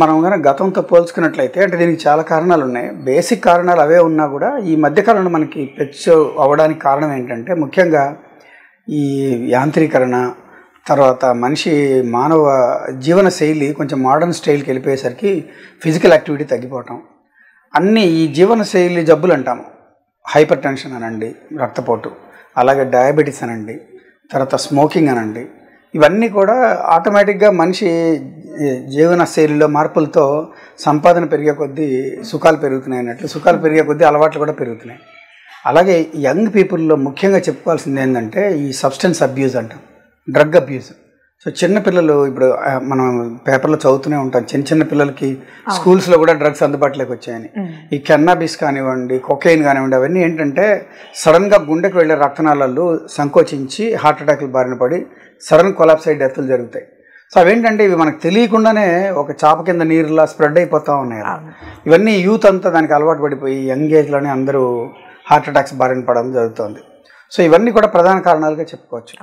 మనం కనుక గతంతో పోల్చుకున్నట్లయితే అంటే దీనికి చాలా కారణాలు ఉన్నాయి. బేసిక్ కారణాలు అవే ఉన్నా కూడా ఈ మధ్యకాలంలో మనకి పెట్స్ అవ్వడానికి కారణం ఏంటంటే ముఖ్యంగా ఈ యాంత్రీకరణ, తర్వాత మానవ జీవన శైలి కొంచెం మోడర్న్ స్టైల్కి వెళ్ళిపోయేసరికి ఫిజికల్ యాక్టివిటీ తగ్గిపోవటం, అన్నీ ఈ జీవన శైలి జబ్బులు అంటాము. హైపర్ టెన్షన్ అనండి, రక్తపోటు, అలాగే డయాబెటీస్ అనండి, తర్వాత స్మోకింగ్ అనండి, ఇవన్నీ కూడా ఆటోమేటిక్గా మనిషి జీవన శైలిలో మార్పులతో సంపాదన పెరిగే కొద్దీ సుఖాలు పెరుగుతున్నాయి అన్నట్లు, సుఖాలు పెరిగే కొద్దీ అలవాట్లు కూడా పెరుగుతున్నాయి. అలాగే యంగ్ పీపుల్లో ముఖ్యంగా చెప్పుకోవాల్సింది ఏంటంటే ఈ సబ్స్టెన్స్ అబ్యూజ్ అంటాం, డ్రగ్ అబ్యూజ్. సో చిన్నపిల్లలు ఇప్పుడు మనం పేపర్లో చదువుతూనే ఉంటాం, చిన్న పిల్లలకి స్కూల్స్లో కూడా డ్రగ్స్ అందుబాటులోకి వచ్చాయని. ఈ కెన్నాబిస్ కానివ్వండి, కొకైన్ కానివ్వండి, అవన్నీ ఏంటంటే సడన్గా గుండెకు వెళ్ళే రక్తనాళాలు సంకోచించి హార్ట్ అటాక్లు బారిన పడి సడన్ కొలాప్స్ అయ్యి డెత్లు జరుగుతాయి. సో అవేంటంటే ఇవి మనకు తెలియకుండానే ఒక చాప కింద నీరులా స్ప్రెడ్ అయిపోతూ ఉన్నాయి. ఇవన్నీ యూత్ అంతా దానికి అలవాటు పడిపోయి యంగ్ ఏజ్లోనే అందరూ హార్ట్ అటాక్స్ బారిన పడడం జరుగుతుంది. సో ఇవన్నీ కూడా ప్రధాన కారణాలుగా చెప్పుకోవచ్చు.